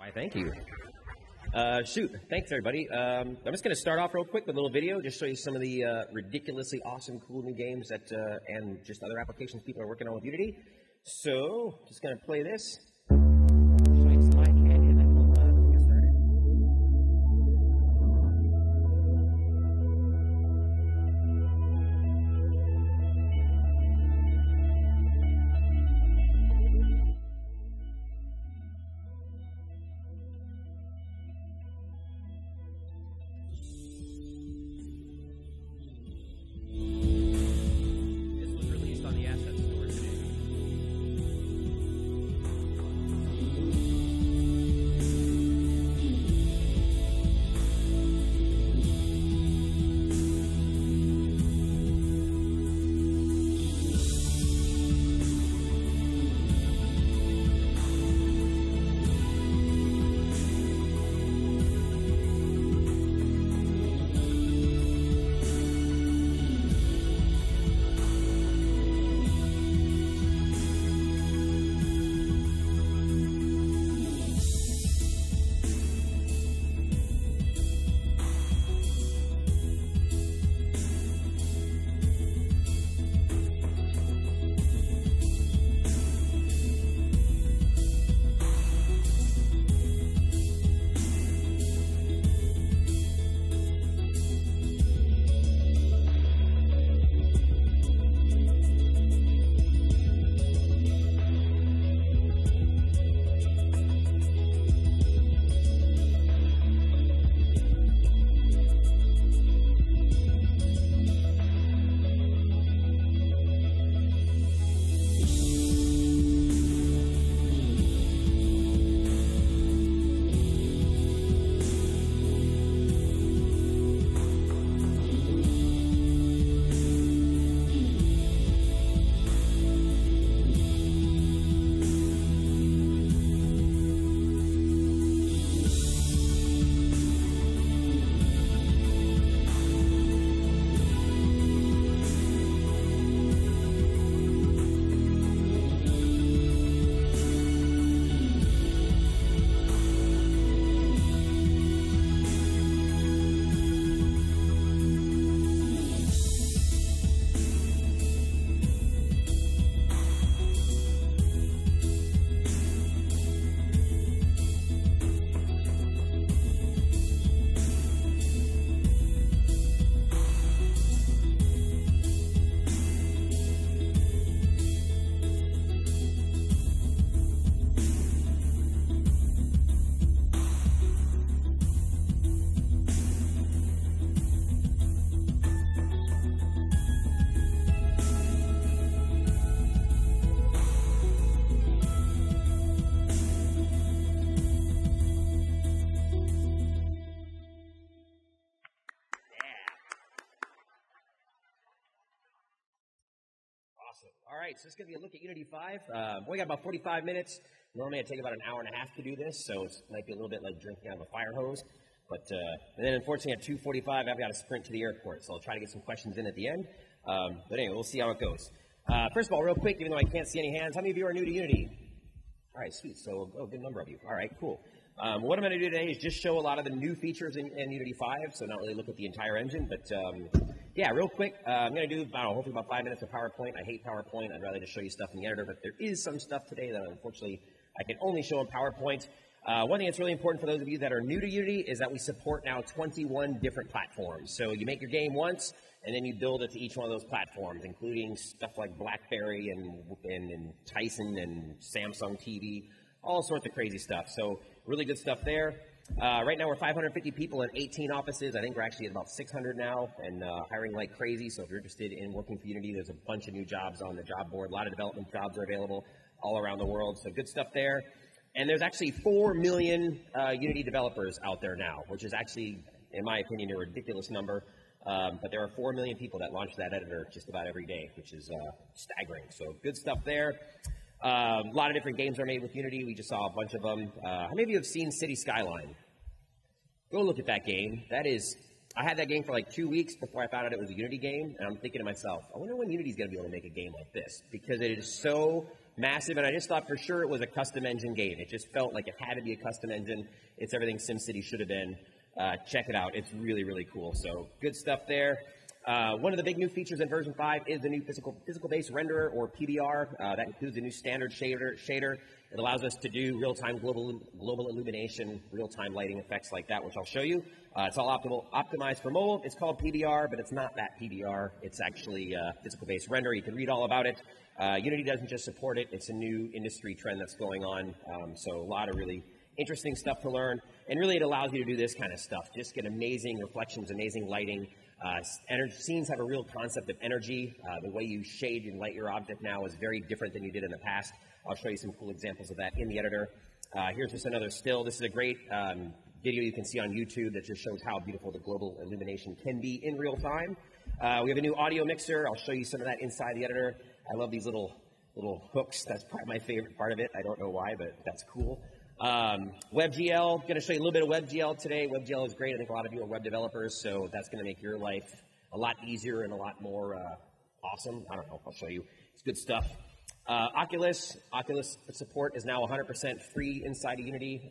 Why, thank you. Thanks everybody. I'm just going to start off real quick with a little video, just show you some of the ridiculously awesome, cool new games that and just other applications people are working on with Unity. So, just going to play this. All right, so this is going to be a look at Unity 5. We got about 45 minutes. Normally I take about an hour and a half to do this, so it might be a little bit like drinking out of a fire hose. But and then unfortunately at 2:45 I've got to sprint to the airport, so I'll try to get some questions in at the end. But anyway, we'll see how it goes. First of all, real quick, even though I can't see any hands, how many of you are new to Unity? All right, sweet. So, a good number of you. All right, cool. What I'm going to do today is just show a lot of the new features in Unity 5, so not really look at the entire engine, but yeah, real quick, I'm going to do, hopefully about 5 minutes of PowerPoint. I hate PowerPoint. I'd rather just show you stuff in the editor, but there is some stuff today that unfortunately I can only show in PowerPoint. One thing that's really important for those of you that are new to Unity is that we support now 21 different platforms. So you make your game once, and then you build it to each one of those platforms, including stuff like BlackBerry and Tyson and Samsung TV, all sorts of crazy stuff. So really good stuff there. Right now we're 550 people in 18 offices. I think we're actually at about 600 now and hiring like crazy. So if you're interested in working for Unity, there's a bunch of new jobs on the job board. A lot of development jobs are available all around the world. So good stuff there. And there's actually 4 million Unity developers out there now, which is actually, in my opinion, a ridiculous number. But there are 4 million people that launch that editor just about every day, which is staggering. So good stuff there. A lot of different games are made with Unity. We just saw a bunch of them. How many of you have seen City Skyline? Go look at that game. That is, I had that game for like 2 weeks before I found out it was a Unity game, and I'm thinking to myself, I wonder when Unity's going to be able to make a game like this, because it is so massive, and I just thought for sure it was a custom engine game. It just felt like it had to be a custom engine. It's everything SimCity should have been. Check it out. It's really, really cool. So good stuff there. One of the big new features in version 5 is the new physical-based renderer, or PBR. That includes a new standard shader. It allows us to do real-time global illumination, real-time lighting effects like that, which I'll show you. It's all optimized for mobile. It's called PBR, but it's not that PBR. It's actually physical-based render. You can read all about it. Unity doesn't just support it. It's a new industry trend that's going on. So a lot of really interesting stuff to learn. And really it allows you to do this kind of stuff. Just get amazing reflections, amazing lighting. Scenes have a real concept of energy. The way you shade and light your object now is very different than you did in the past. I'll show you some cool examples of that in the editor. Here's just another still. This is a great video you can see on YouTube that just shows how beautiful the global illumination can be in real time. We have a new audio mixer. I'll show you some of that inside the editor. I love these little hooks. That's probably my favorite part of it. I don't know why, but that's cool. WebGL, going to show you a little bit of WebGL today. WebGL is great. I think a lot of you are web developers, so that's going to make your life a lot easier and a lot more awesome. I don't know. I'll show you. It's good stuff. Oculus support is now 100% free inside of Unity.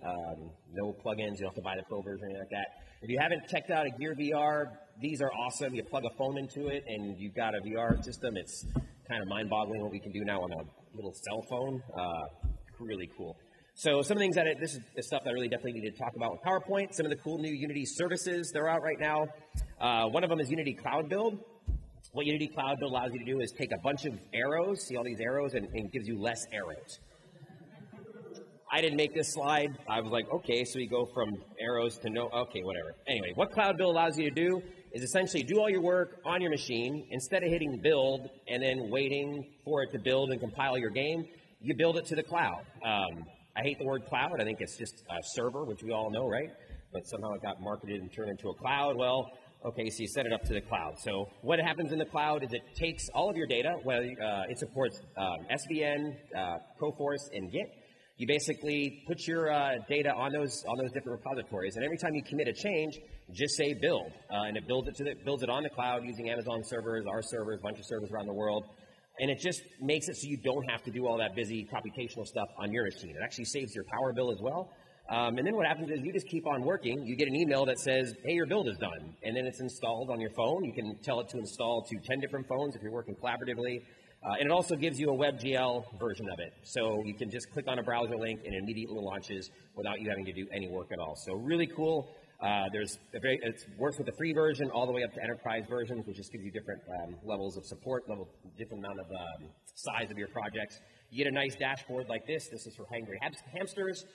No plugins. You don't have to buy the pro version or anything like that. If you haven't checked out a Gear VR, these are awesome. You plug a phone into it, and you've got a VR system. It's kind of mind-boggling what we can do now on a little cell phone. Really cool. So some of the things this is the stuff that I really definitely need to talk about with PowerPoint. Some of the cool new Unity services that are out right now. One of them is Unity Cloud Build. What Unity Cloud Build allows you to do is take a bunch of arrows, see all these arrows, and gives you less arrows. I didn't make this slide. I was like, okay, so we go from arrows to no, okay, whatever. Anyway, what Cloud Build allows you to do is essentially do all your work on your machine. Instead of hitting build and then waiting for it to build and compile your game, you build it to the cloud. I hate the word cloud. I think it's just a server, which we all know, right? But somehow it got marketed and turned into a cloud. Well, okay, so you set it up to the cloud. So what happens in the cloud is it takes all of your data. Well, it supports SVN, Proforce, and Git. You basically put your data on those different repositories, and every time you commit a change, just say build, and it builds it on the cloud using Amazon servers, our servers, a bunch of servers around the world. And it just makes it so you don't have to do all that busy computational stuff on your machine. It actually saves your power bill as well. And then what happens is you just keep on working. You get an email that says, hey, your build is done. And then it's installed on your phone. You can tell it to install to 10 different phones if you're working collaboratively. And it also gives you a WebGL version of it. So you can just click on a browser link and it immediately launches without you having to do any work at all. So really cool. It works with the free version all the way up to enterprise versions, which just gives you different levels of support, different amount of size of your projects. You get a nice dashboard like this. This is for hangry hamsters.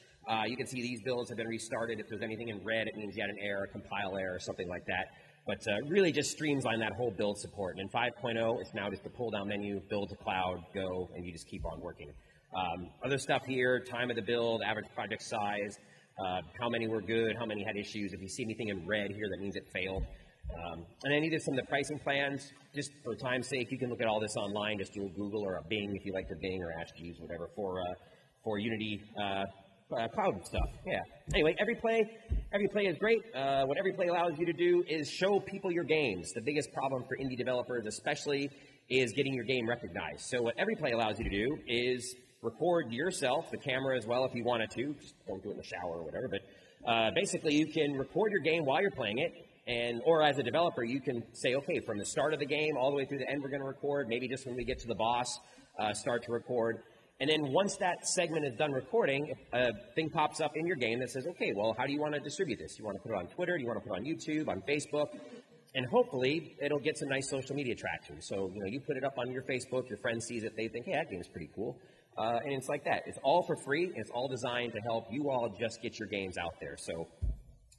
You can see these builds have been restarted. If there's anything in red, it means you had an error, a compile error, or something like that. But really just streamline that whole build support. And in 5.0, it's now just a pull-down menu, build to cloud, go, and you just keep on working. Other stuff here, time of the build, average project size, how many were good, how many had issues. If you see anything in red here, that means it failed. And then either some of the pricing plans, just for time's sake, you can look at all this online. Just do a Google or a Bing if you like to Bing, or Ask Jeeves, whatever, for Unity cloud stuff. Yeah. Anyway, Everyplay is great. What Everyplay allows you to do is show people your games. The biggest problem for indie developers especially is getting your game recognized. So what Everyplay allows you to do is record yourself, the camera as well if you wanted to. Just don't do it in the shower or whatever. But basically you can record your game while you're playing it. Or as a developer, you can say, okay, from the start of the game all the way through the end, we're going to record. Maybe just when we get to the boss, start to record. And then once that segment is done recording, a thing pops up in your game that says, okay, well, how do you want to distribute this? You want to put it on Twitter? Do you want to put it on YouTube, on Facebook? And hopefully, it'll get some nice social media traction. So, you put it up on your Facebook, your friend sees it, they think, hey, that game's pretty cool. And it's like that. It's all for free, and it's all designed to help you all just get your games out there. So,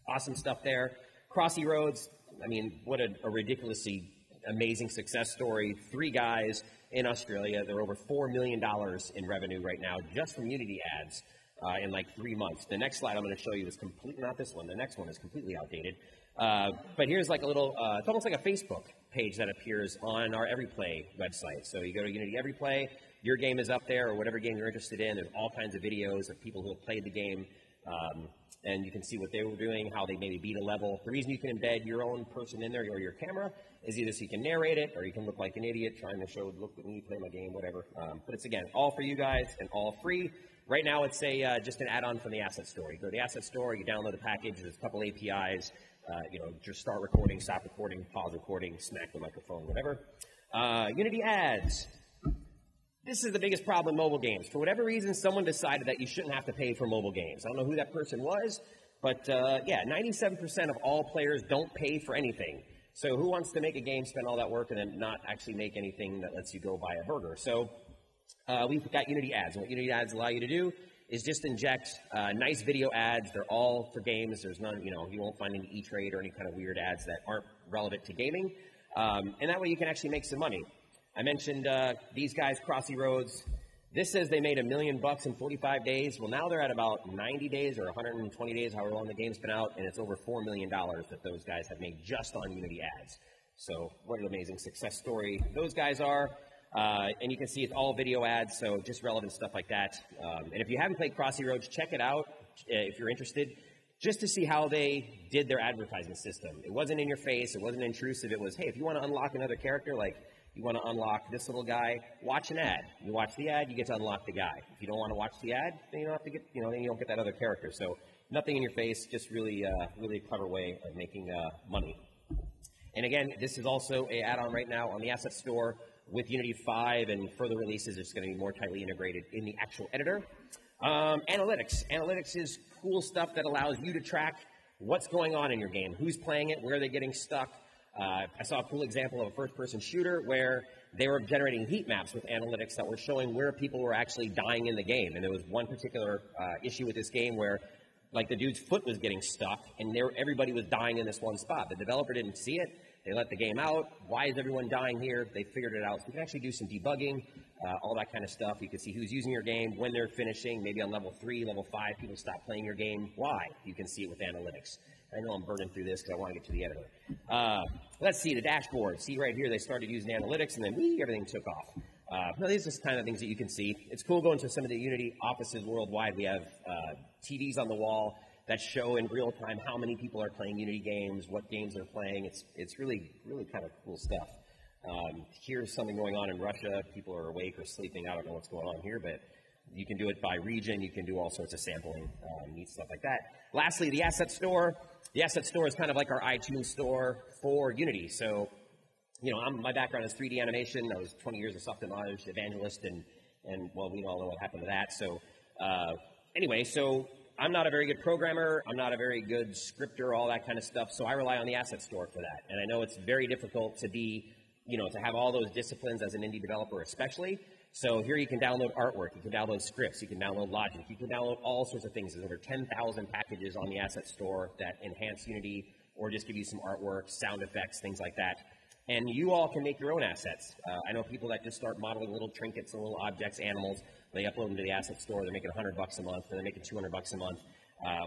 awesome stuff there. Crossy Roads, I mean, what a ridiculously amazing success story. 3 guys in Australia. They're over $4 million in revenue right now just from Unity ads in like 3 months. The next slide I'm going to show you is completely, not this one, the next one is completely outdated. But here's like a little, it's almost like a Facebook page that appears on our Everyplay website. So you go to Unity Everyplay, your game is up there, or whatever game you're interested in. There's all kinds of videos of people who have played the game. and you can see what they were doing, how they maybe beat a level. The reason you can embed your own person in there or your camera is either so you can narrate it or you can look like an idiot trying to show, look at me, play my game, whatever. But it's, again, all for you guys and all free. Right now, it's just an add-on from the Asset Store. You go to the Asset Store, you download the package, there's a couple APIs, just start recording, stop recording, pause recording, smack the microphone, whatever. Unity Ads. This is the biggest problem in mobile games. For whatever reason, someone decided that you shouldn't have to pay for mobile games. I don't know who that person was, but 97% of all players don't pay for anything. So who wants to make a game, spend all that work, and then not actually make anything that lets you go buy a burger? So we've got Unity Ads. And what Unity Ads allow you to do is just inject nice video ads. They're all for games. There's none, you won't find any E-Trade or any kind of weird ads that aren't relevant to gaming. And that way you can actually make some money. I mentioned these guys, Crossy Roads. This says they made $1 million in 45 days. Well, now they're at about 90 days or 120 days, however long the game's been out, and it's over $4 million that those guys have made just on Unity Ads. So what an amazing success story those guys are. And you can see it's all video ads, so just relevant stuff like that. And if you haven't played Crossy Roads, check it out if you're interested, just to see how they did their advertising system. It wasn't in your face. It wasn't intrusive. It was, hey, if you want to unlock another character, like you want to unlock this little guy, watch an ad. You watch the ad, you get to unlock the guy. If you don't want to watch the ad, then you don't have to get, then you don't get that other character. So nothing in your face, just really a clever way of making money. And again, this is also an add-on right now on the Asset Store with Unity 5 and further releases. It's going to be more tightly integrated in the actual editor. Analytics. Analytics is cool stuff that allows you to track what's going on in your game, who's playing it, where they're getting stuck. I saw a cool example of a first-person shooter where they were generating heat maps with analytics that were showing where people were actually dying in the game. And there was one particular issue with this game where, like, the dude's foot was getting stuck, and everybody was dying in this one spot. The developer didn't see it. They let the game out. Why is everyone dying here? They figured it out. So you can actually do some debugging, all that kind of stuff. You can see who's using your game, when they're finishing. Maybe on level 3, level 5, people stop playing your game. Why? You can see it with analytics. I know I'm burning through this because I want to get to the editor. Let's see the dashboard. See right here, they started using analytics, and then everything took off. Now, these are just kind of things that you can see. It's cool going to some of the Unity offices worldwide. We have TVs on the wall that show in real time how many people are playing Unity games, what games they're playing. It's really, really kind of cool stuff. Here's something going on in Russia. People are awake or sleeping. I don't know what's going on here, but you can do it by region. You can do all sorts of sampling, neat stuff like that. Lastly, the Asset Store. The Asset Store is kind of like our iTunes store for Unity. So, my background is 3D animation. I was 20 years of software knowledge evangelist, and well, we all know what happened to that. So, anyway, so I'm not a very good programmer. I'm not a very good scripter, all that kind of stuff. So I rely on the Asset Store for that. And I know it's very difficult to be, to have all those disciplines as an indie developer, especially. So here you can download artwork, you can download scripts, you can download logic, you can download all sorts of things. There's over 10,000 packages on the Asset Store that enhance Unity or just give you some artwork, sound effects, things like that. And you all can make your own assets. I know people that just start modeling little trinkets and little objects, animals. They upload them to the Asset Store. They're making $100 a month, or they're making $200 a month.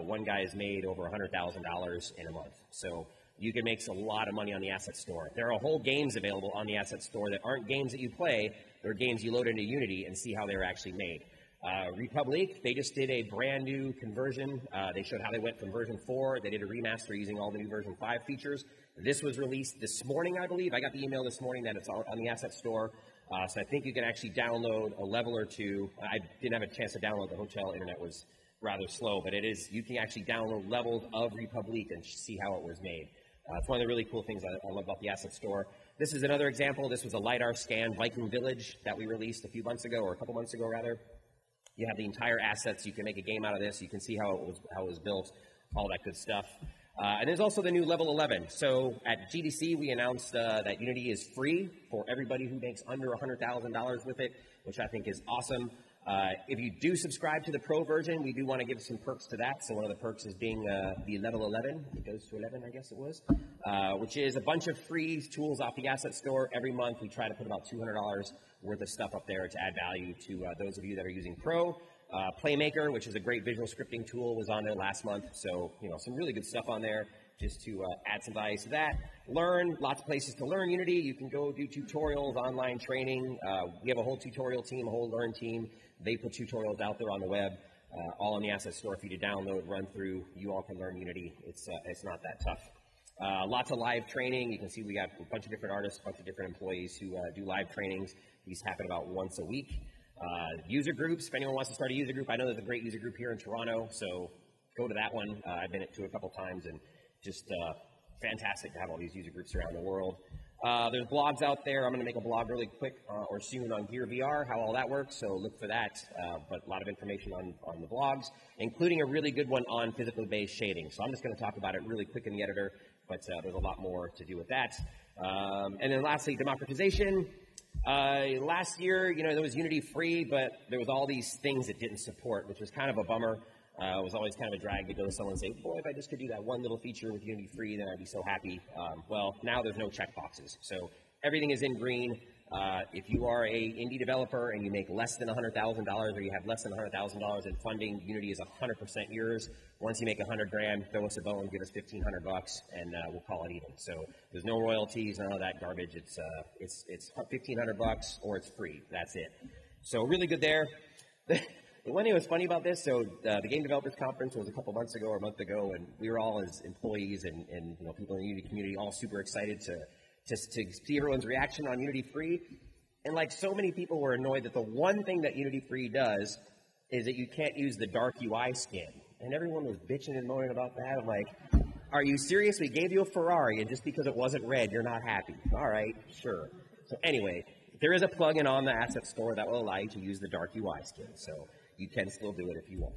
One guy has made over $100,000 in a month. So you can make a lot of money on the Asset Store. There are whole games available on the Asset Store that aren't games that you play. They're games you load into Unity and see how they were actually made. Republic, they just did a brand new conversion. They showed how they went from version 4. They did a remaster using all the new version 5 features. This was released this morning, I believe. I got the email this morning that it's on the Asset Store. So I think you can actually download a level or two. I didn't have a chance to download. The hotel internet was rather slow, but you can actually download levels of Republic and see how it was made. It's one of the really cool things I love about the Asset Store. This is another example. This was a LiDAR scan Viking Village that we released a couple months ago rather. You have the entire assets. You can make a game out of this. You can see how it was built, all that good stuff. And there's also the new level 11. So at GDC, we announced that Unity is free for everybody who makes under $100,000 with it, which I think is awesome. If you do subscribe to the Pro version, we do want to give some perks to that. So one of the perks is being the level 11. It goes to 11, I guess it was, which is a bunch of free tools off the Asset Store. Every month, we try to put about $200 worth of stuff up there to add value to those of you that are using Pro. Playmaker, which is a great visual scripting tool, was on there last month. So, some really good stuff on there just to add some value to that. Learn, lots of places to learn Unity. You can go do tutorials, online training. We have a whole tutorial team, a whole Learn team. They put tutorials out there on the web. all in the asset store for you to download, run through. You all can learn Unity. It's not that tough. Lots of live training. You can see we got a bunch of different artists, a bunch of different employees who do live trainings. These happen about once a week. User groups, if anyone wants to start a user group, I know there's a great user group here in Toronto, so go to that one. I've been to a couple times, and just fantastic to have all these user groups around the world. There's blogs out there. I'm going to make a blog really quick or soon on Gear VR, how all that works, so look for that. But a lot of information on the blogs, including a really good one on physically based shading. So I'm just going to talk about it really quick in the editor, but there's a lot more to do with that. And then lastly, democratization. Last year, there was Unity free, but there was all these things it didn't support, which was kind of a bummer. It was always kind of a drag to go to someone and say, boy, if I just could do that one little feature with Unity free, then I'd be so happy. Well, now there's no checkboxes. So everything is in green. If you are a indie developer and you make less than $100,000 or you have less than $100,000 in funding, Unity is 100% yours. Once you make $100,000, throw us a bone, give us $1,500, and we'll call it even. So there's no royalties, none of that garbage. It's $1,500 or it's free. That's it. So really good there. The one thing that was funny about this, so the Game Developers Conference was a couple months ago or a month ago, and we were all as employees and people in the Unity community all super excited to see everyone's reaction on Unity Free. And like so many people were annoyed that the one thing that Unity Free does is that you can't use the dark UI skin. And everyone was bitching and moaning about that. I'm like, are you serious? We gave you a Ferrari, and just because it wasn't red, you're not happy. All right, sure. So anyway, there is a plugin on the asset store that will allow you to use the dark UI skin. So you can still do it if you want.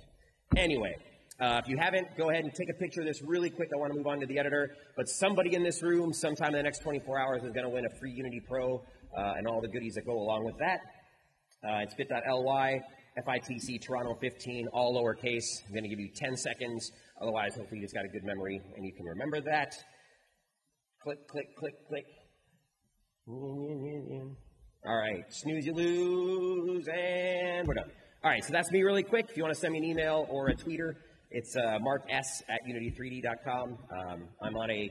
Anyway, if you haven't, go ahead and take a picture of this really quick. I want to move on to the editor. But somebody in this room sometime in the next 24 hours is going to win a free Unity Pro and all the goodies that go along with that. It's bit.ly, FITC, Toronto 15, all lowercase. I'm going to give you 10 seconds. Otherwise, hopefully you just got a good memory and you can remember that. Click, click, click, click. All right, snooze, you lose, and we're done. All right, so that's me really quick. If you want to send me an email or a tweeter, it's marks@unity3d.com. I'm on a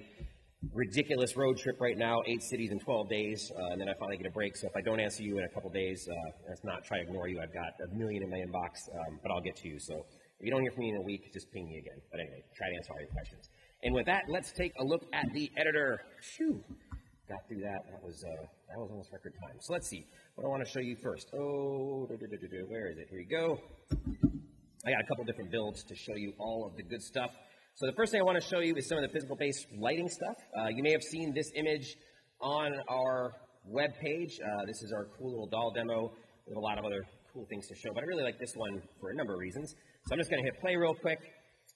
ridiculous road trip right now, 8 cities in 12 days, and then I finally get a break. So if I don't answer you in a couple days, let's not try to ignore you. I've got a million in my inbox, but I'll get to you. So if you don't hear from me in a week, just ping me again. But anyway, try to answer all your questions. And with that, let's take a look at the editor. Phew, got through that. That was almost record time. So let's see. What I want to show you first. Where is it? Here we go. I got a couple different builds to show you all of the good stuff. So the first thing I want to show you is some of the physical-based lighting stuff. You may have seen this image on our web page. This is our cool little doll demo. We have a lot of other cool things to show, but I really like this one for a number of reasons. So I'm just going to hit play real quick.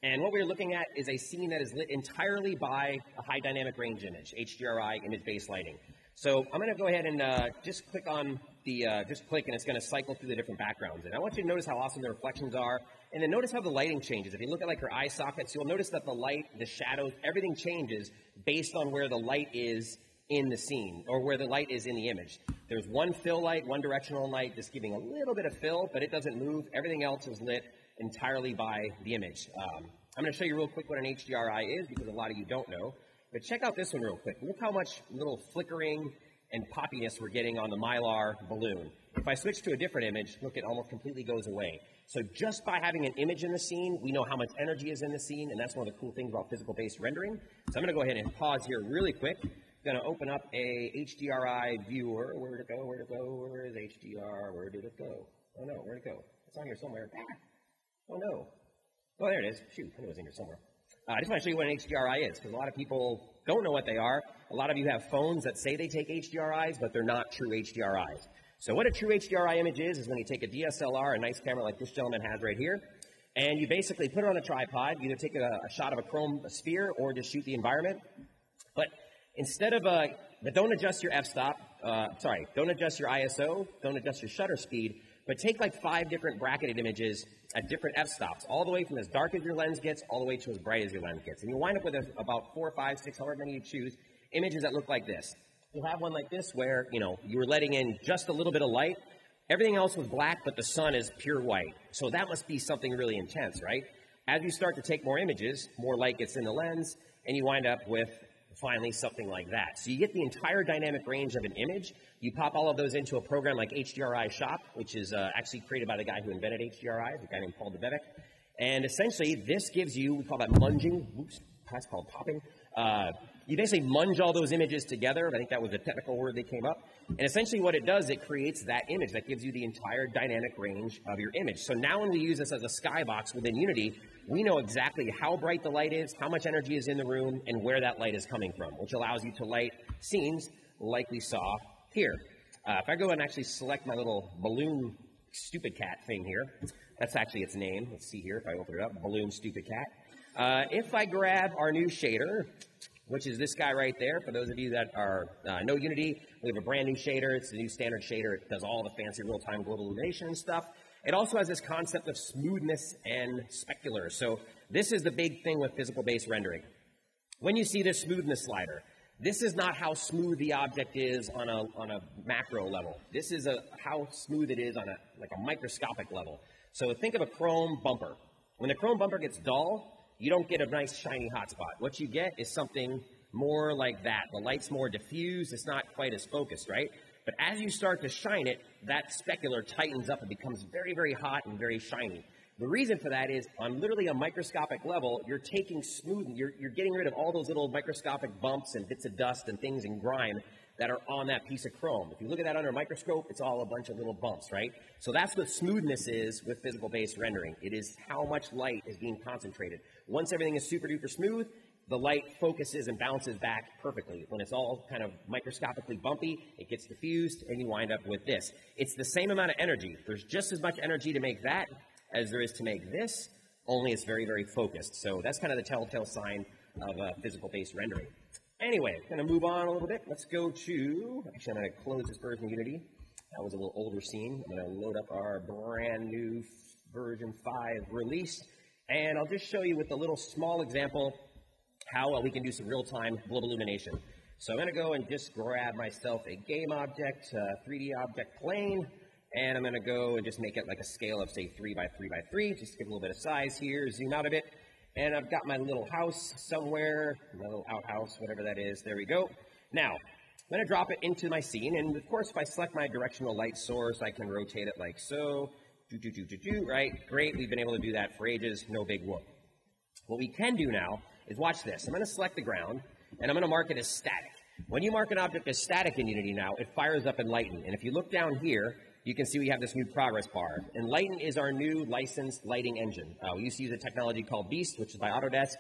And what we're looking at is a scene that is lit entirely by a high dynamic range image, HDRI, image-based lighting. So I'm going to go ahead and just click on the, just click, and it's going to cycle through the different backgrounds. And I want you to notice how awesome the reflections are, and then notice how the lighting changes. If you look at like your eye sockets, you'll notice that the light, the shadows, everything changes based on where the light is in the scene, or where the light is in the image. There's one fill light, one directional light, just giving a little bit of fill, but it doesn't move. Everything else is lit entirely by the image. I'm going to show you real quick what an HDRI is, because a lot of you don't know. But check out this one real quick. Look how much little flickering and poppiness we're getting on the Mylar balloon. If I switch to a different image, look, it almost completely goes away. So just by having an image in the scene, we know how much energy is in the scene, and that's one of the cool things about physical-based rendering. So I'm going to go ahead and pause here really quick. I'm going to open up a HDRI viewer. Where'd it go? Where'd it go? Where is HDR? Where did it go? Oh, no, where'd it go? It's on here somewhere. Oh, no. Oh, there it is. Shoot, I knew it was in here somewhere. I just want to show you what an HDRI is, because a lot of people don't know what they are. A lot of you have phones that say they take HDRIs, but they're not true HDRIs. So what a true HDRI image is when you take a DSLR, a nice camera like this gentleman has right here, and you basically put it on a tripod, either take a shot of a chrome sphere or just shoot the environment. But instead of but don't adjust your f-stop, don't adjust your ISO, don't adjust your shutter speed, but take like 5 different bracketed images at different f-stops, all the way from as dark as your lens gets, all the way to as bright as your lens gets. And you wind up with about 4, 5, 6, however many you choose, images that look like this. You'll have one like this where, you were letting in just a little bit of light. Everything else was black, but the sun is pure white. So that must be something really intense, right? As you start to take more images, more light gets in the lens, and you wind up with finally something like that. So you get the entire dynamic range of an image. You pop all of those into a program like HDRI Shop, which is actually created by the guy who invented HDRI, a guy named Paul DeBevic. And essentially, this gives you, we call that munging. Oops, that's called popping. You basically munge all those images together. I think that was a technical word that came up. And essentially what it does, it creates that image that gives you the entire dynamic range of your image. So now when we use this as a skybox within Unity, we know exactly how bright the light is, how much energy is in the room, and where that light is coming from, which allows you to light scenes like we saw here. If I go and actually select my little balloon stupid cat thing here, that's actually its name. Let's see here if I open it up, balloon stupid cat. If I grab our new shader, which is this guy right there. For those of you that are know Unity, we have a brand new shader. It's the new standard shader. It does all the fancy real-time global illumination and stuff. It also has this concept of smoothness and specular. So this is the big thing with physical-based rendering. When you see this smoothness slider, this is not how smooth the object is on a macro level. This is how smooth it is on a microscopic level. So think of a chrome bumper. When the chrome bumper gets dull, you don't get a nice shiny hotspot. What you get is something more like that. The light's more diffused. It's not quite as focused, right? But as you start to shine it, that specular tightens up and becomes very, very hot and very shiny. The reason for that is on literally a microscopic level, you're taking you're getting rid of all those little microscopic bumps and bits of dust and things and grime that are on that piece of chrome. If you look at that under a microscope, it's all a bunch of little bumps, right? So that's what smoothness is with physical-based rendering. It is how much light is being concentrated. Once everything is super duper smooth, the light focuses and bounces back perfectly. When it's all kind of microscopically bumpy, it gets diffused, and you wind up with this. It's the same amount of energy. There's just as much energy to make that as there is to make this, only it's very, very focused. So that's kind of the telltale sign of physical-based rendering. Anyway, going to move on a little bit. Let's go to, actually I'm going to close this version of Unity. That was a little older scene. I'm going to load up our brand new version 5 release. And I'll just show you with a little small example how we can do some real-time global illumination. So I'm going to go and just grab myself a game object, 3D object plane, and I'm going to go and just make it like a scale of, say, 3 by 3 by 3, just give a little bit of size here, zoom out a bit. And I've got my little house somewhere, my little outhouse, whatever that is. There we go. Now, I'm going to drop it into my scene. And, of course, if I select my directional light source, I can rotate it like so. Right? Great. We've been able to do that for ages. No big whoop. What we can do now is watch this. I'm going to select the ground, and I'm going to mark it as static. When you mark an object as static in Unity now, it fires up Enlighten. And if you look down here, you can see we have this new progress bar. Enlighten is our new licensed lighting engine. We used to use a technology called Beast, which is by Autodesk.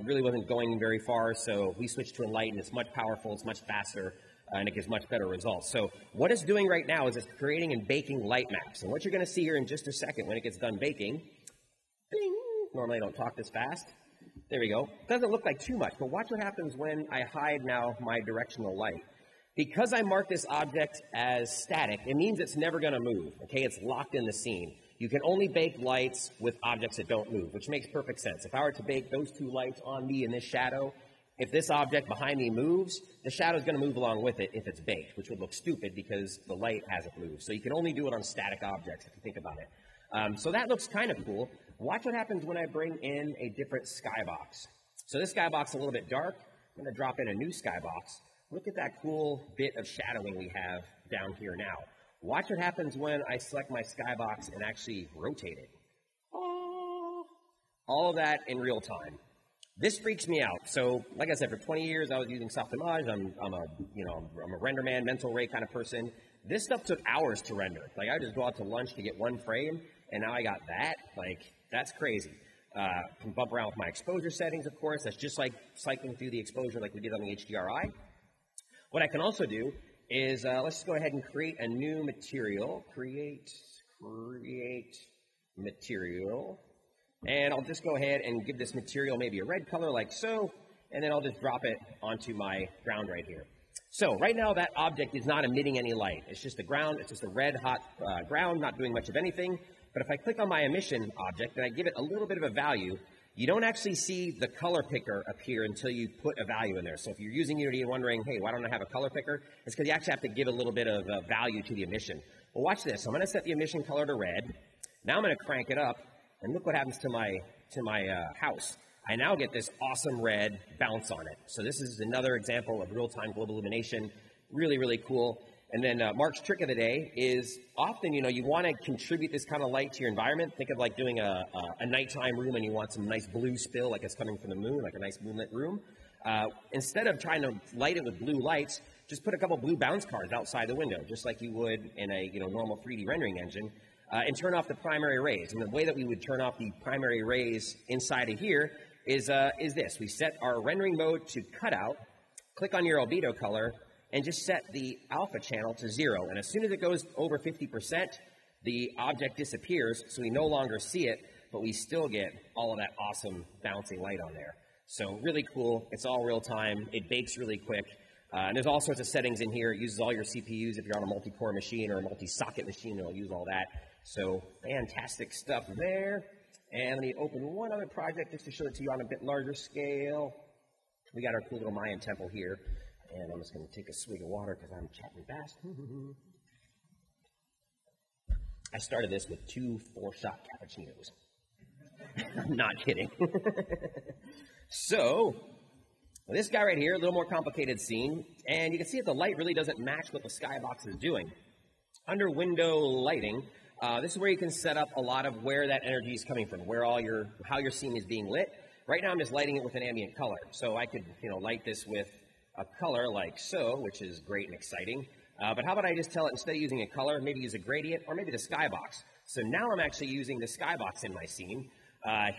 Really wasn't going very far, so we switched to Enlighten. It's much powerful, it's much faster, and it gives much better results. So what it's doing right now is it's creating and baking light maps. And what you're going to see here in just a second when it gets done baking, bing, normally I don't talk this fast. There we go. Doesn't look like too much, but watch what happens when I hide now my directional light. Because I marked this object as static, it means it's never going to move, okay? It's locked in the scene. You can only bake lights with objects that don't move, which makes perfect sense. If I were to bake those two lights on me in this shadow, if this object behind me moves, the shadow is going to move along with it if it's baked, which would look stupid because the light hasn't moved. So you can only do it on static objects if you think about it. So that looks kind of cool. Watch what happens when I bring in a different skybox. So this skybox is a little bit dark. I'm going to drop in a new skybox. Look at that cool bit of shadowing we have down here now. Watch what happens when I select my skybox and actually rotate it. All of that in real time. This freaks me out. So, like I said, for 20 years I was using Softimage. I'm a render man, mental ray kind of person. This stuff took hours to render. Like I just go out to lunch to get one frame, and now I got that. Like that's crazy. Can bump around with my exposure settings, of course. That's just like cycling through the exposure like we did on the HDRI. What I can also do is, let's go ahead and create a new material. Create material. And I'll just go ahead and give this material maybe a red color like so, and then I'll just drop it onto my ground right here. So right now that object is not emitting any light. It's just the ground. It's just a red hot ground, not doing much of anything. But if I click on my emission object and I give it a little bit of a value, you don't actually see the color picker appear until you put a value in there. So if you're using Unity and wondering, hey, why don't I have a color picker? It's because you actually have to give a little bit of value to the emission. Well, watch this. I'm going to set the emission color to red. Now I'm going to crank it up, and look what happens to my house. I now get this awesome red bounce on it. So this is another example of real-time global illumination. Really, really cool. And then Mark's trick of the day is often, you want to contribute this kind of light to your environment. Think of like doing a nighttime room and you want some nice blue spill like it's coming from the moon, like a nice moonlit room. Instead of trying to light it with blue lights, just put a couple blue bounce cards outside the window, just like you would in a normal 3D rendering engine, and turn off the primary rays. And the way that we would turn off the primary rays inside of here is this. We set our rendering mode to cutout, click on your albedo color, and just set the alpha channel to 0. And as soon as it goes over 50%, the object disappears, so we no longer see it, but we still get all of that awesome bouncing light on there. So really cool. It's all real time. It bakes really quick. And there's all sorts of settings in here. It uses all your CPUs. If you're on a multi-core machine or a multi-socket machine, it'll use all that. So fantastic stuff there. And let me open one other project just to show it to you on a bit larger scale. We got our cool little Mayan temple here. And I'm just going to take a swig of water because I'm chatting fast. I started this with 2 4-shot cappuccinos. I'm not kidding. So, this guy right here, a little more complicated scene. And you can see that the light really doesn't match what the skybox is doing. Under window lighting, this is where you can set up a lot of where that energy is coming from, how your scene is being lit. Right now I'm just lighting it with an ambient color. So I could, light this with a color like so, which is great and exciting. But how about I just tell it, instead of using a color, maybe use a gradient or maybe the skybox. So now I'm actually using the skybox in my scene.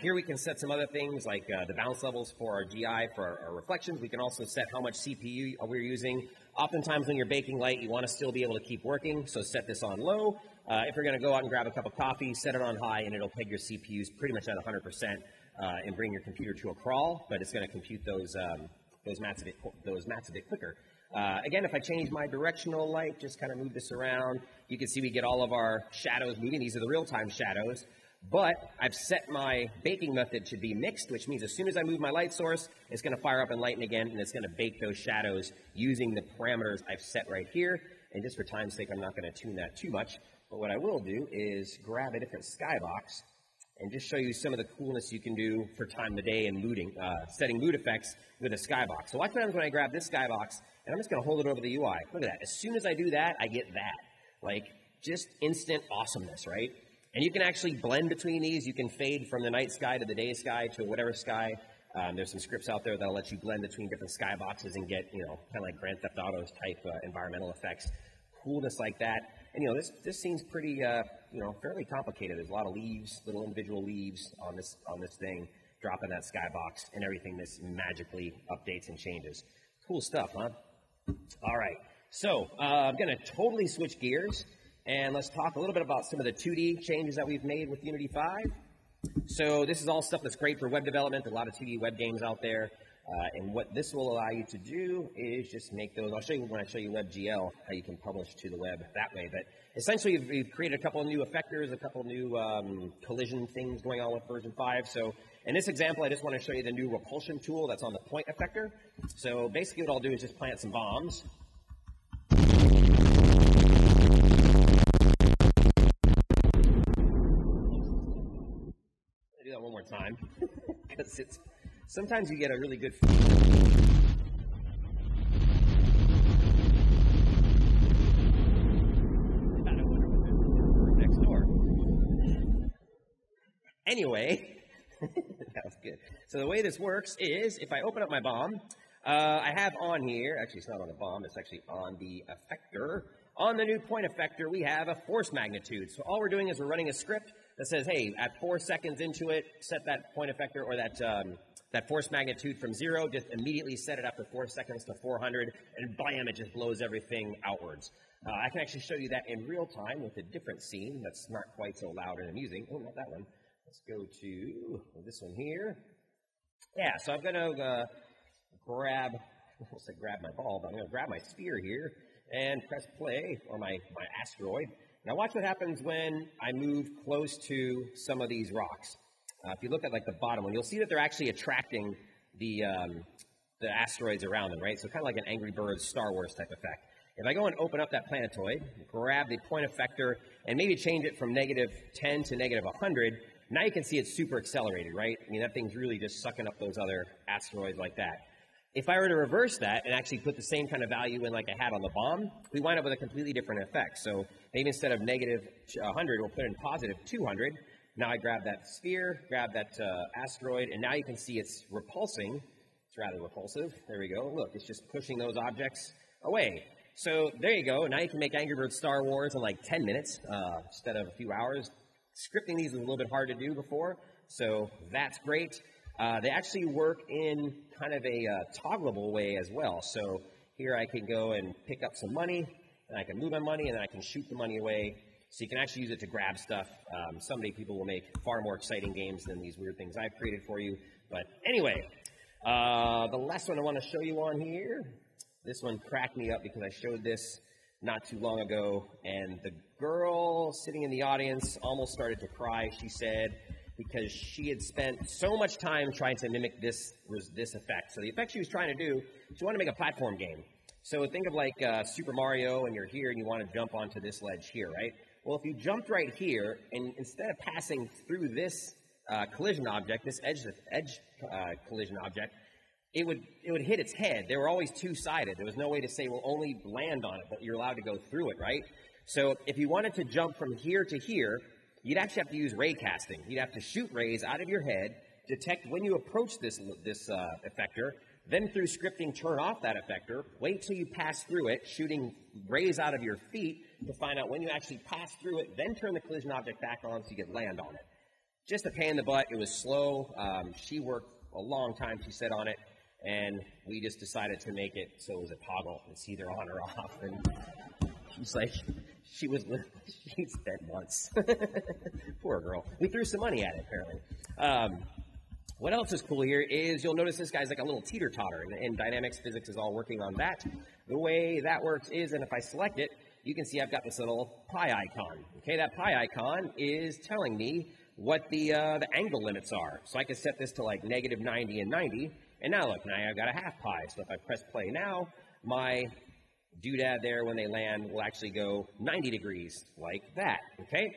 Here we can set some other things like the bounce levels for our GI, for our reflections. We can also set how much CPU we're using. Oftentimes when you're baking light, you want to still be able to keep working, so set this on low. If you're going to go out and grab a cup of coffee, set it on high, and it'll peg your CPUs pretty much at 100% and bring your computer to a crawl, but it's going to compute those mats a bit quicker. Again, if I change my directional light, just kind of move this around, you can see we get all of our shadows moving. These are the real-time shadows. But I've set my baking method to be mixed, which means as soon as I move my light source, it's going to fire up and lighten again, and it's going to bake those shadows using the parameters I've set right here. And just for time's sake, I'm not going to tune that too much. But what I will do is grab a different skybox and just show you some of the coolness you can do for time of the day and setting mood effects with a skybox. So watch what happens when I grab this skybox, and I'm just going to hold it over the UI. Look at that. As soon as I do that, I get that. Like, just instant awesomeness, right? And you can actually blend between these. You can fade from the night sky to the day sky to whatever sky. There's some scripts out there that'll let you blend between different skyboxes and get, kind of like Grand Theft Auto type environmental effects. Coolness like that. And, this scene's pretty, fairly complicated. There's a lot of leaves, little individual leaves on this thing. Drop in that skybox, and everything this magically updates and changes. Cool stuff, huh? All right. So I'm going to totally switch gears. And let's talk a little bit about some of the 2D changes that we've made with Unity 5. So this is all stuff that's great for web development, a lot of 2D web games out there. And what this will allow you to do is just make those. I'll show you when I show you WebGL how you can publish to the web that way. But essentially, we've created a couple of new effectors, a couple of new collision things going on with version 5. So in this example, I just want to show you the new repulsion tool that's on the point effector. So basically what I'll do is just plant some bombs. Do that one more time because sometimes you get a really good next door. Anyway, that was good. So the way this works is if I open up my bomb, I have on here, actually it's not on the bomb, it's actually on the effector. On the new point effector, we have a force magnitude. So all we're doing is we're running a script that says, hey, at 4 seconds into it, set that point effector or that force magnitude from 0, just immediately set it after 4 seconds to 400, and blam, it just blows everything outwards. I can actually show you that in real time with a different scene that's not quite so loud and amusing. Oh, not that one. Let's go to this one here. Yeah, so I'm going to grab my ball, but I'm going to grab my sphere here and press play, or my asteroid. Now watch what happens when I move close to some of these rocks. If you look at like the bottom one, you'll see that they're actually attracting the asteroids around them, right? So kind of like an Angry Birds Star Wars type effect. If I go and open up that planetoid, grab the point effector, and maybe change it from -10 to -100, Now you can see it's super accelerated, right? I mean, that thing's really just sucking up those other asteroids like that. If I were to reverse that and actually put the same kind of value in like I had on the bomb, we wind up with a completely different effect. So maybe instead of negative 100, we'll put in positive 200. Now I grab that sphere, grab that asteroid, and now you can see it's repulsing. It's rather repulsive. There we go. Look, it's just pushing those objects away. So there you go. Now you can make Angry Birds Star Wars in like 10 minutes instead of a few hours. Scripting these was a little bit hard to do before, so that's great. They actually work in kind of a toggleable way as well. So here I can go and pick up some money, and I can move my money, and then I can shoot the money away. So you can actually use it to grab stuff. Someday people will make far more exciting games than these weird things I've created for you. But anyway, the last one I want to show you on here, this one cracked me up because I showed this not too long ago, and the girl sitting in the audience almost started to cry, she said, because she had spent so much time trying to mimic this effect. So the effect she was trying to do, she wanted to make a platform game. So think of like Super Mario, and you're here and you want to jump onto this ledge here, right? Well, if you jumped right here, and instead of passing through this collision object, this edge collision object, it would hit its head. They were always two-sided. There was no way to say, well, only land on it, but you're allowed to go through it, right? So if you wanted to jump from here to here, you'd actually have to use ray casting. You'd have to shoot rays out of your head, detect when you approach this effector, then through scripting turn off that effector, wait till you pass through it, shooting rays out of your feet to find out when you actually pass through it, then turn the collision object back on so you can land on it. Just a pain in the butt. It was slow. She worked a long time, she said, on it, and we just decided to make it so it was a toggle. It's either on or off. And she's like, she's dead once. Poor girl. We threw some money at it, apparently. What else is cool here is you'll notice this guy's like a little teeter-totter, and dynamics physics is all working on that. The way that works is, and if I select it, you can see I've got this little pi icon. Okay, that pi icon is telling me what the angle limits are. So I can set this to like negative 90 and 90, and now look, now I've got a half pi. So if I press play now, my doodad there when they land will actually go 90 degrees like that, okay?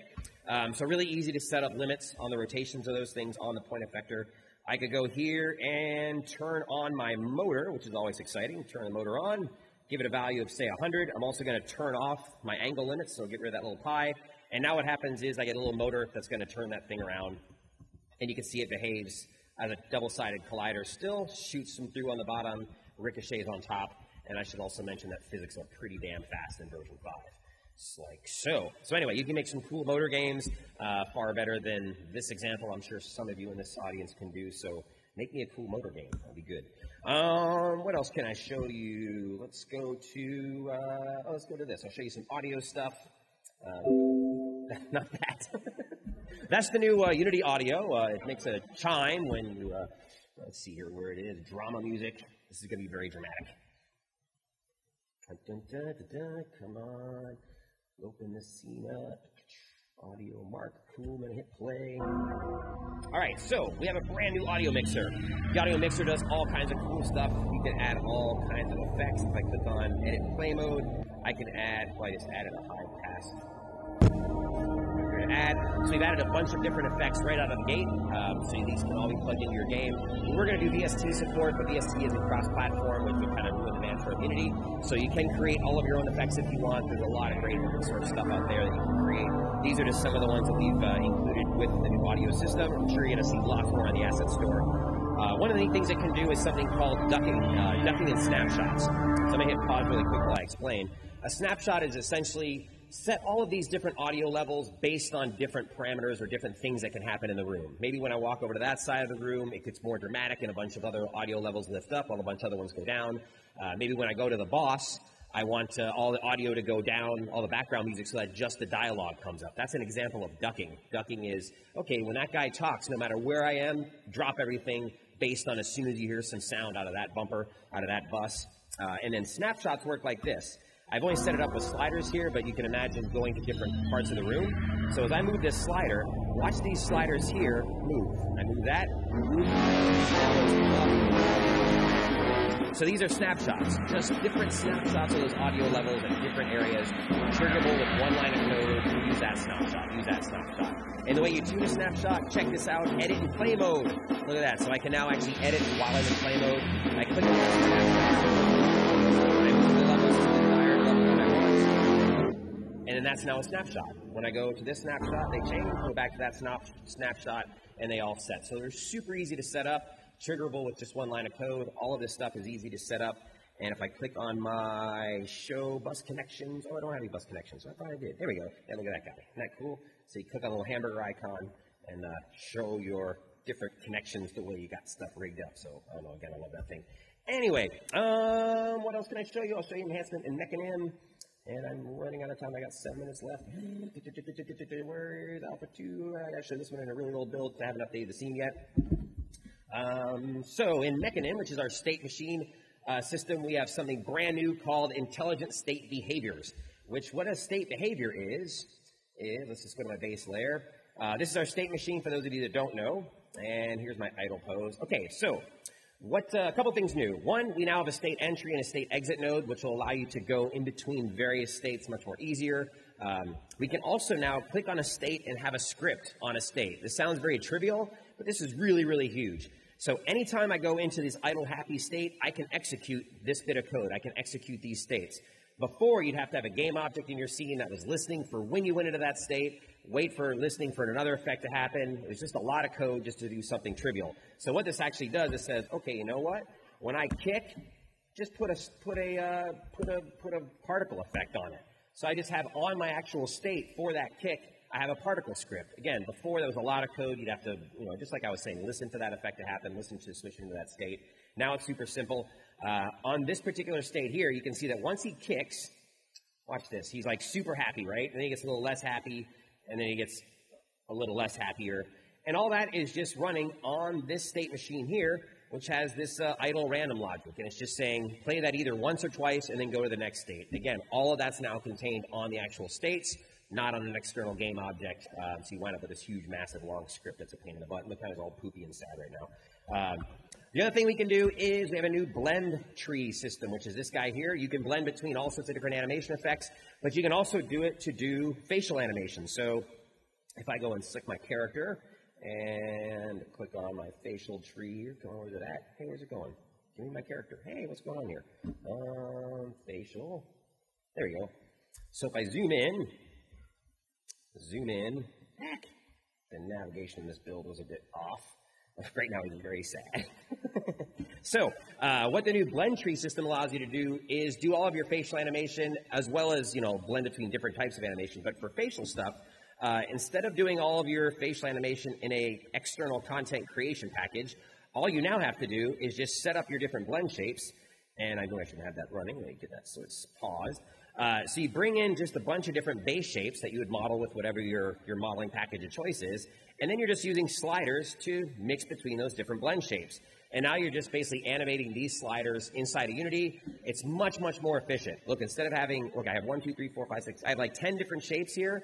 So really easy to set up limits on the rotations of those things on the point effector. I could go here and turn on my motor, which is always exciting. Turn the motor on, give it a value of, say, 100. I'm also going to turn off my angle limits, so get rid of that little pi. And now what happens is I get a little motor that's going to turn that thing around. And you can see it behaves as a double-sided collider. Still shoots them through on the bottom, ricochets on top. And I should also mention that physics are pretty damn fast in version 5. It's like so. So anyway, you can make some cool motor games far better than this example. I'm sure some of you in this audience can do. So make me a cool motor game. That'd be good. What else can I show you? Let's go to this. I'll show you some audio stuff. Not that. That's the new Unity audio. It makes a chime when you, let's see here where it is. Drama music. This is going to be very dramatic. Dun, dun, dun, dun, dun. Come on. Open the scene up. Audio mark. Cool. I'm going to hit play. All right, so we have a brand new audio mixer. The audio mixer does all kinds of cool stuff. You can add all kinds of effects. If I click on edit play mode, I can add, well, I just added a high pass. So we've added a bunch of different effects right out of the gate, so these can all be plugged into your game. We're going to do VST support, but VST isn't cross-platform, which would kind of ruin the mantra of Unity. So you can create all of your own effects if you want. There's a lot of great open source stuff out there that you can create. These are just some of the ones that we've included with the new audio system. I'm sure you're going to see lots more in the asset store. One of the neat things it can do is something called ducking in snapshots. So I'm going to hit pause really quick while I explain. A snapshot is essentially set all of these different audio levels based on different parameters or different things that can happen in the room. Maybe when I walk over to that side of the room, it gets more dramatic and a bunch of other audio levels lift up while a bunch of other ones go down. Maybe when I go to the boss, I want all the audio to go down, all the background music, so that just the dialogue comes up. That's an example of ducking. Ducking is, okay, when that guy talks, no matter where I am, drop everything based on as soon as you hear some sound out of that bumper, out of that bus. And then snapshots work like this. I've only set it up with sliders here, but you can imagine going to different parts of the room. So as I move this slider, watch these sliders here move. I move that, move. So these are snapshots, just different snapshots of those audio levels at different areas, triggerable with one line of code. Use that snapshot, use that snapshot. And the way you tune a snapshot, check this out, edit in play mode. Look at that. So I can now actually edit while I'm in play mode. I click on the snapshot, I move the levels to the desired level that I want. And then that's now a snapshot. When I go to this snapshot, they change, go back to that snapshot, and they all set. So they're super easy to set up, triggerable with just one line of code. All of this stuff is easy to set up. And if I click on my show bus connections, oh, I don't have any bus connections. I thought I did. There we go. Yeah, look at that guy. Isn't that cool? So you click on the little hamburger icon and show your different connections the way you got stuff rigged up. So I don't know. Again, I love that thing. Anyway, what else can I show you? I'll show you enhancement in Mechanim. And I'm running out of time. I got 7 minutes left. Where's Alpha 2? I gotta show this one in a really old build. I haven't updated the scene yet. So in Mechanim, which is our state machine system, we have something brand new called intelligent state behaviors. Which what a state behavior is let's just go to my base layer. This is our state machine for those of you that don't know. And here's my idle pose. Okay, so a couple things new. One, we now have a state entry and a state exit node, which will allow you to go in between various states much more easier. We can also now click on a state and have a script on a state. This sounds very trivial, but this is really, really huge. So anytime I go into this idle happy state, I can execute this bit of code. I can execute these states. Before, you'd have to have a game object in your scene that was listening for when you went into that state, wait for listening for another effect to happen. It was just a lot of code just to do something trivial. So what this actually does, it says, okay, you know what? When I kick, just put a particle effect on it. So I just have on my actual state for that kick, I have a particle script. Again, before there was a lot of code. You'd have to, just like I was saying, listen for that effect to happen, listen to switch into that state. Now it's super simple. On this particular state here, you can see that once he kicks, watch this, he's like super happy, right? And then he gets a little less happy, and then he gets a little less happier. And all that is just running on this state machine here, which has this idle random logic. And it's just saying, play that either once or twice, and then go to the next state. Again, all of that's now contained on the actual states, not on an external game object. So you wind up with this huge, massive, long script that's a pain in the butt. Look how it's all poopy and sad right now. The other thing we can do is we have a new blend tree system, which is this guy here. You can blend between all sorts of different animation effects, but you can also do it to do facial animation. So if I go and select my character and click on my facial tree here, come on, where's it at? Hey, where's it going? Give me my character. Hey, what's going on here? Facial. There we go. So if I zoom in, heck, the navigation in this build was a bit off. Right now, it's very sad. So, what the new blend tree system allows you to do is do all of your facial animation as well as, blend between different types of animation. But for facial stuff, instead of doing all of your facial animation in a external content creation package, all you now have to do is just set up your different blend shapes. And I know I should have that running. Let me get that so it's paused. So you bring in just a bunch of different base shapes that you would model with whatever your modeling package of choice is, and then you're just using sliders to mix between those different blend shapes. And now you're just basically animating these sliders inside of Unity. It's much, much more efficient. Look, instead of having, I have 1, 2, 3, 4, 5, 6, I have like 10 different shapes here.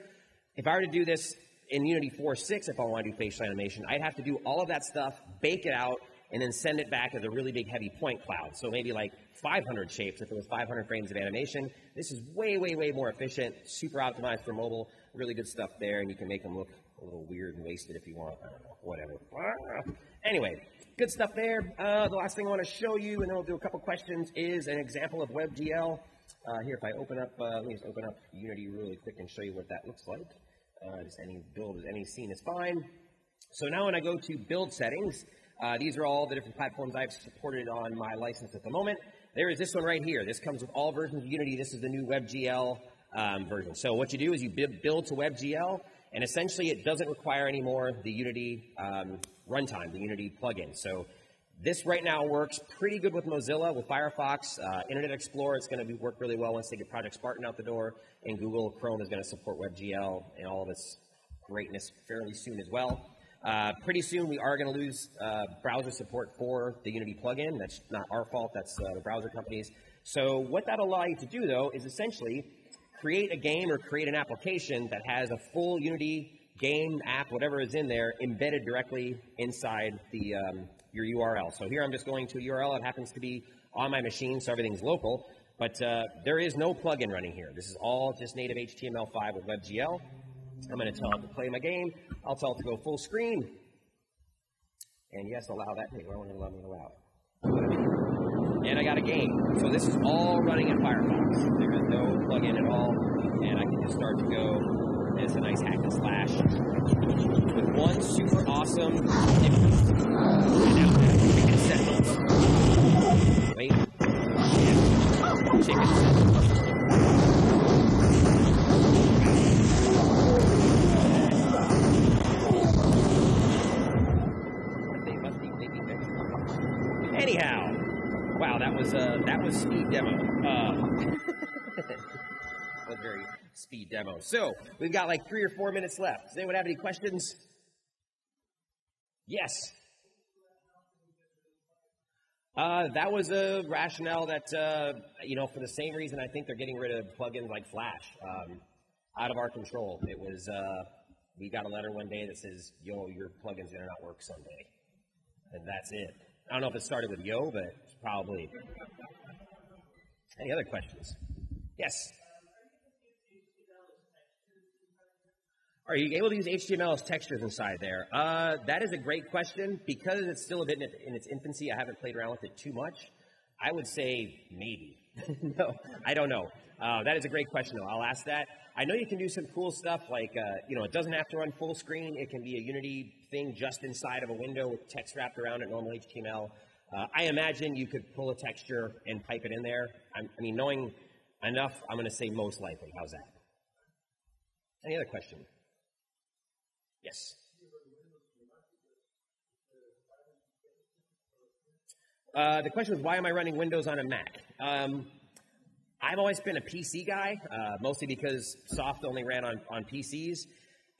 If I were to do this in Unity 4.6, if I want to do facial animation, I'd have to do all of that stuff, bake it out, and then send it back as a really big heavy point cloud. So maybe like 500 shapes if it was 500 frames of animation. This is way, way, way more efficient, super optimized for mobile, really good stuff there, and you can make them look a little weird and wasted if you want. I don't know, whatever. Anyway, good stuff there. The last thing I want to show you, and then we'll do a couple questions, is an example of WebGL. Here, if I open up, let me just open up Unity really quick and show you what that looks like. Just any build, any scene is fine. So now when I go to build settings, these are all the different platforms I've supported on my license at the moment. There is this one right here. This comes with all versions of Unity. This is the new WebGL version. So what you do is you build to WebGL, and essentially it doesn't require anymore the Unity runtime, the Unity plugin. So this right now works pretty good with Mozilla, with Firefox, Internet Explorer. It's going to work really well once they get Project Spartan out the door, and Google Chrome is going to support WebGL and all of its greatness fairly soon as well. Pretty soon we are going to lose browser support for the Unity plugin. That's not our fault, that's the browser companies. So what that'll allow you to do, though, is essentially create a game or create an application that has a full Unity game, app, whatever is in there, embedded directly inside the your URL. So here I'm just going to a URL. It happens to be on my machine, so everything's local. But there is no plugin running here. This is all just native HTML5 with WebGL. I'm going to tell it to play my game. I'll tell it to go full screen. And yes, allow that. Wait, why won't it allow me to allow it? And I got a game. So this is all running in Firefox. There is no plugin at all. And I can just start to go. It's a nice hack and slash with one super awesome difference. And now chicken sentinels. Wait. Yeah. Chicken sentinels. They must be thinking that. Anyhow, wow, that was speed demo. Was very speed demo. So we've got like 3 or 4 minutes left. Does anyone have any questions? Yes. That was a rationale that, for the same reason I think they're getting rid of plugins like Flash out of our control. It was, we got a letter one day that says, yo, your plugin's going to not work someday. And that's it. I don't know if it started with yo, but probably. Any other questions? Yes. Are you able to use HTML as textures inside there? That is a great question. Because it's still a bit in its infancy, I haven't played around with it too much. I would say maybe. No, I don't know. That is a great question, though. I'll ask that. I know you can do some cool stuff like, it doesn't have to run full screen. It can be a Unity thing just inside of a window with text wrapped around it, normal HTML. I imagine you could pull a texture and pipe it in there. Knowing enough, I'm going to say most likely. How's that? Any other question? Yes. The question was, why am I running Windows on a Mac? I've always been a PC guy, mostly because soft only ran on PCs.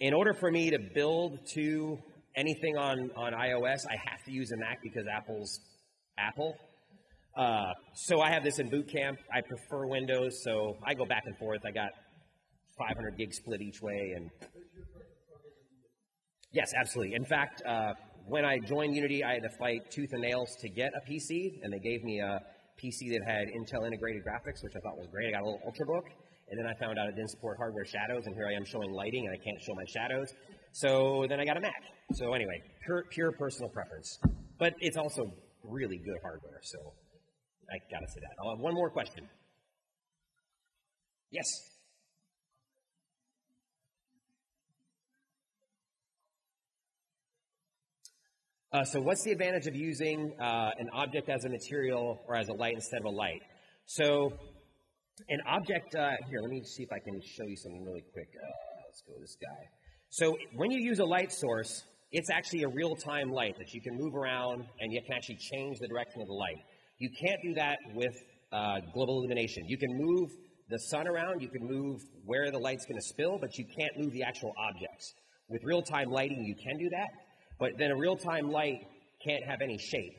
In order for me to build to anything on iOS, I have to use a Mac because Apple's Apple. So I have this in boot camp. I prefer Windows, so I go back and forth. I got 500 gig split each way, and yes, absolutely. In fact, when I joined Unity, I had to fight tooth and nails to get a PC, and they gave me a PC that had Intel integrated graphics, which I thought was great. I got a little Ultrabook, and then I found out it didn't support hardware shadows, and here I am showing lighting, and I can't show my shadows. So then I got a Mac. So anyway, pure personal preference. But it's also really good hardware, so I gotta say that. I'll have one more question. Yes? So what's the advantage of using an object as a material or as a light instead of a light? So an object, here, let me see if I can show you something really quick. Let's go with this guy. So when you use a light source, it's actually a real-time light that you can move around and you can actually change the direction of the light. You can't do that with global illumination. You can move the sun around, you can move where the light's going to spill, but you can't move the actual objects. With real-time lighting, you can do that. But then a real-time light can't have any shape.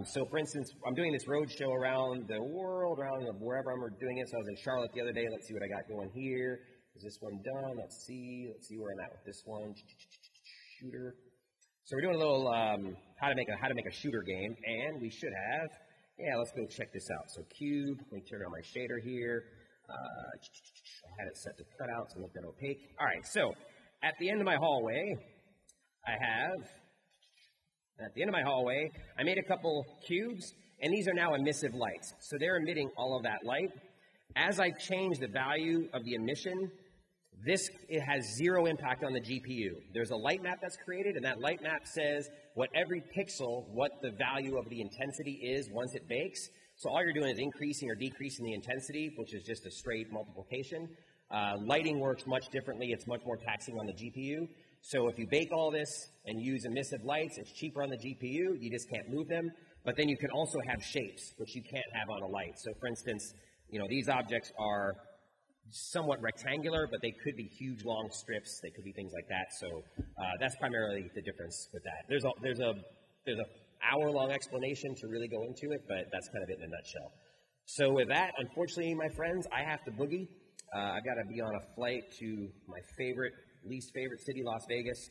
So, for instance, I'm doing this road show around the world, around wherever I'm doing it. So I was in Charlotte the other day. Let's see what I got going here. Is this one done? Let's see where I'm at with this one. Shooter. So we're doing a little how to make a shooter game, and we should have. Yeah, let's go check this out. So cube. Let me turn on my shader here. I had it set to cutout, so make that opaque. All right. So at the end of my hallway. I made a couple cubes, and these are now emissive lights. So they're emitting all of that light. As I change the value of the emission, it has zero impact on the GPU. There's a light map that's created, and that light map says what every pixel, what the value of the intensity is once it bakes. So all you're doing is increasing or decreasing the intensity, which is just a straight multiplication. Lighting works much differently. It's much more taxing on the GPU. So if you bake all this and use emissive lights, it's cheaper on the GPU. You just can't move them. But then you can also have shapes, which you can't have on a light. So for instance, these objects are somewhat rectangular, but they could be huge, long strips. They could be things like that. So that's primarily the difference with that. There's a hour-long explanation to really go into it, but that's kind of it in a nutshell. So with that, unfortunately, my friends, I have to boogie. I've got to be on a flight to my least favorite city, Las Vegas.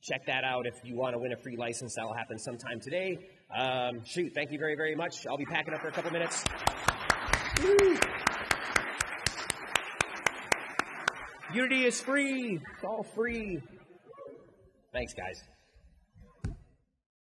check that out if you want to win a free license. That'll happen sometime today. Thank you very, very much. I'll be packing up for a couple minutes. Woo. Unity is free. It's all free. Thanks, guys.